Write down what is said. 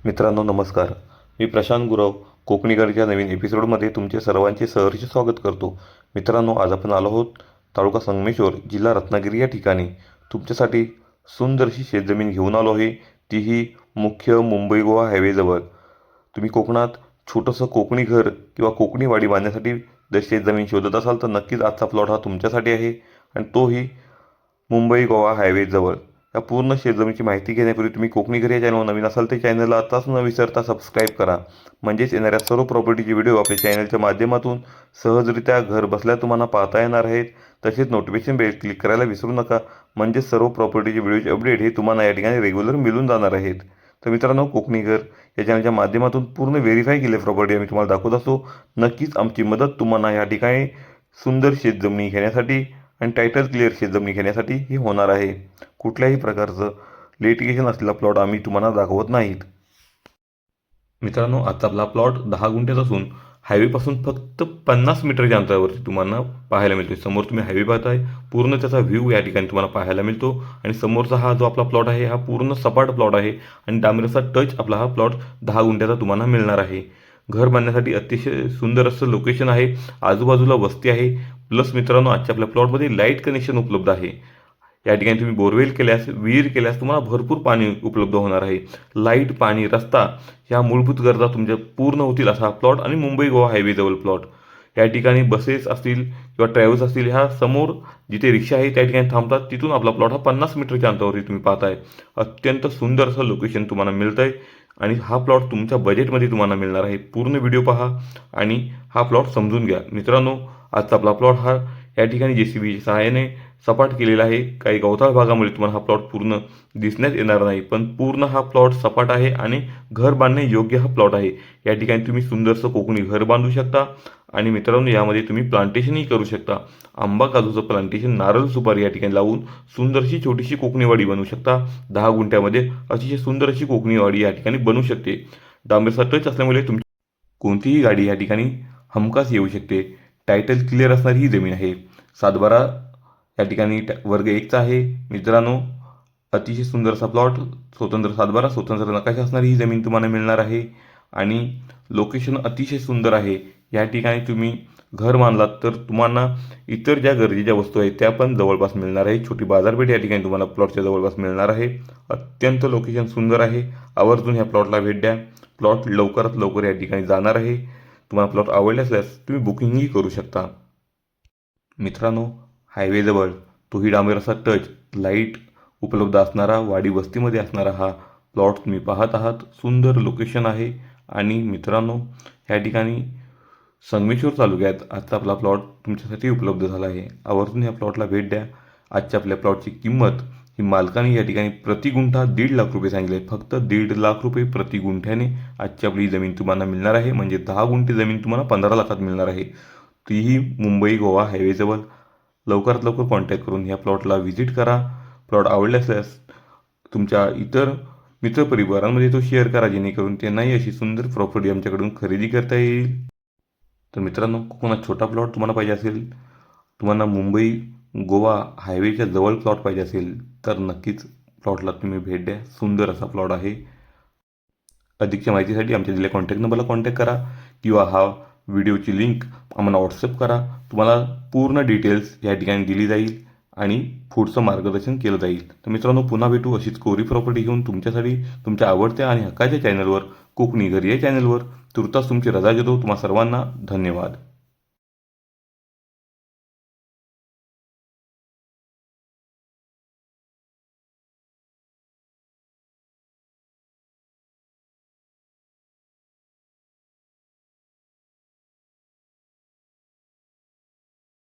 मित्रांनो नमस्कार. मी प्रशांत गुरव कोकणीकरच्या नवीन एपिसोडमध्ये तुमचे सर्वांचे सहर्ष स्वागत करतो. मित्रांनो, आज आपण आलो आहोत तालुका संगमेश्वर, जिल्हा रत्नागिरी या ठिकाणी तुमच्यासाठी सुंदरशी शेतजमीन घेऊन आलो आहे. तीही मुख्य मुंबई गोवा हायवेजवळ. तुम्ही कोकणात छोटंसं कोकणी घर किंवा कोकणी वाडी बांधण्यासाठी जर शेतजमीन शोधत असाल तर नक्कीच आजचा प्लॉट हा तुमच्यासाठी आहे, आणि तोही मुंबई गोवा हायवेजवळ. या पूर्ण शेतजमिनीची माहिती घेण्यापूर्वी तुम्ही कोकणी घर या चॅनलवर नवीन असाल तर चॅनलला आताच न विसरता सबस्क्राईब करा. म्हणजेच येणाऱ्या सर्व प्रॉपर्टीचे व्हिडिओ आपल्या चॅनलच्या माध्यमातून सहजरित्या घर बसल्या तुम्हाला पाहता येणार आहेत. तसेच नोटिफिकेशन बेल क्लिक करायला विसरू नका, म्हणजेच सर्व प्रॉपर्टीचे व्हिडिओचे अपडेट हे तुम्हाला या ठिकाणी रेग्युलर मिळून जाणार आहेत. तर मित्रांनो, कोकणी घर या चॅनलच्या माध्यमातून पूर्ण व्हेरीफाय केले प्रॉपर्टी आम्ही तुम्हाला दाखवत असतो. नक्कीच आमची मदत तुम्हाला या ठिकाणी सुंदर शेतजमिनी घेण्यासाठी आणि टायटल क्लिअर शेतजमिनी घेण्यासाठी ही होणार आहे. कुठल्याही प्रकारचं लिटिगेशन असलेला प्लॉट आम्ही तुम्हाला दाखवत नाहीत. मित्रांनो, आजचा आपला प्लॉट 10 गुंठ्यात असून हायवेपासून फक्त 50 मीटरच्या अंतरावरती तुम्हाला पाहायला मिळतो. समोर तुम्ही हायवे पाहताय, पूर्ण त्याचा व्ह्यू या ठिकाणी तुम्हाला पाहायला मिळतो. आणि समोरचा हा जो आपला प्लॉट आहे हा पूर्ण सपाट प्लॉट आहे आणि डांबराचा टच आपला हा प्लॉट 10 गुंठ्याचा तुम्हाला मिळणार आहे. घर बांधण्यासाठी अतिशय सुंदर असं लोकेशन आहे. आजूबाजूला वस्ती आहे. प्लस मित्रांनो, आजच्या आपल्या प्लॉटमध्ये लाईट कनेक्शन उपलब्ध आहे. या ठिकाणी तुम्ही बोरवेल केल्यास, विहीर केल्यास तुम्हाला भरपूर पाणी उपलब्ध होणार आहे. लाईट, पाणी, रस्ता ह्या मूलभूत गरजा तुमच्या पूर्ण होतील असा हा प्लॉट आणि मुंबई गोवा हायवेजवळ प्लॉट. या ठिकाणी बसेस असतील किंवा ट्रॅव्हल्स असतील, ह्या समोर जिथे रिक्षा आहे त्या ठिकाणी थांबतात. तिथून आपला प्लॉट हा 50 मीटरच्या अंतरावरती तुम्ही पाहताय. अत्यंत सुंदर असं लोकेशन तुम्हाला मिळतं आहे आणि हा प्लॉट तुमच्या बजेटमध्ये तुम्हाला मिळणार आहे. पूर्ण व्हिडिओ पहा आणि हा प्लॉट समजून घ्या. मित्रांनो, आजचा आपला प्लॉट हा या ठिकाणी JCBच्या सहाय्याने सपाट केलेला आहे. काही गवताळ भागामुळे तुम्हाला हा प्लॉट पूर्ण दिसण्यात येणार नाही, पण पूर्ण हा प्लॉट सपाट आहे आणि घर बांधणे योग्य हा प्लॉट आहे. या ठिकाणी तुम्ही सुंदरसं कोकणी घर बांधू शकता आणि मित्रांनो, यामध्ये तुम्ही प्लांटेशनही करू शकता. आंबा काजूचं प्लांटेशन, नारळ सुपारी या ठिकाणी लावून सुंदरशी छोटीशी कोकणीवाडी बनवू शकता. 10 गुंठ्यामध्ये अतिशय सुंदर अशी कोकणीवाडी या ठिकाणी बनवू शकते. डांबरचा टच असल्यामुळे तुमची कोणतीही गाडी या ठिकाणी हमखास येऊ शकते. टायटल क्लिअर असणारी ही जमीन आहे. 7/12 या ठिकाणी वर्ग 1चा आहे. मित्रांनो, अतिशय सुंदर असा प्लॉट, स्वतंत्र 7/12 स्वतंत्र नकाशा असणारी ही जमीन तुम्हाला मिळणार आहे आणि लोकेशन अतिशय सुंदर आहे. या ठिकाणी तुम्ही घर बांधलात तर तुम्हाला इतर ज्या गरजेच्या वस्तू आहेत त्या पण जवळपास मिळणार आहे. छोटी बाजारपेठ या ठिकाणी तुम्हाला प्लॉटच्या जवळपास मिळणार आहे. अत्यंत लोकेशन सुंदर आहे. आवर्जून ह्या प्लॉटला भेट द्या. प्लॉट लवकरात लवकर या ठिकाणी जाणार आहे. तुम्हाला प्लॉट आवडले असल्यास तुम्ही बुकिंगही करू शकता. मित्रांनो, हायवेजवळ, तोही डांबराचा टच, लाईट उपलब्ध असणारा, वाडी वस्तीमध्ये असणारा हा प्लॉट तुम्ही पाहत आहात. सुंदर लोकेशन आहे आणि मित्रांनो, ह्या ठिकाणी संगमेश्वर तालुक्यात आजचा आपला प्लॉट तुमच्यासाठी उपलब्ध झाला आहे. आवर्जून ह्या प्लॉटला भेट द्या. आजच्या आपल्या प्लॉटची किंमत ही मालकाने या ठिकाणी प्रति गुंठा 1.5 लाख रुपये सांगितले आहेत. फक्त 1.5 लाख रुपये प्रति गुंठ्याने आजची आपली जमीन तुम्हाला मिळणार आहे. म्हणजे 10 गुंठे जमीन तुम्हाला 15 लाखात मिळणार आहे. तीही मुंबई गोवा हायवेजवळ. लवकरात लवकर कॉन्टॅक्ट करून ह्या प्लॉटला व्हिजिट करा. प्लॉट आवडले असल्यास तुमच्या इतर मित्रपरिवारांमध्ये तो शेअर करा, जेणेकरून त्यांनाही अशी सुंदर प्रॉपर्टी आमच्याकडून खरेदी करता येईल. तर मित्रांनो, कोकणात छोटा प्लॉट तुम्हाला पाहिजे असेल, तुम्हाला मुंबई गोवा हायवेच्या जवळ प्लॉट पाहिजे असेल तर नक्कीच प्लॉटला तुम्ही भेट द्या. सुंदर असा प्लॉट आहे. अधिकच्या माहितीसाठी आमच्या दिलेल्या कॉन्टॅक्ट नंबरला कॉन्टॅक्ट करा किंवा हा व्हिडिओची लिंक आम्हाला व्हॉट्सअप करा. तुम्हाला पूर्ण डिटेल्स या ठिकाणी दिली जाईल आणि पुढचं मार्गदर्शन केलं जाईल. तर मित्रांनो, पुन्हा भेटू अशीच कोरी प्रॉपर्टी घेऊन तुमच्यासाठी, तुमच्या आवडत्या आणि हक्काच्या चॅनलवर, कोकणी घर या चॅनलवर. तुर्तास तुमची रजा घेतो. तुम्हा सर्वांना धन्यवाद.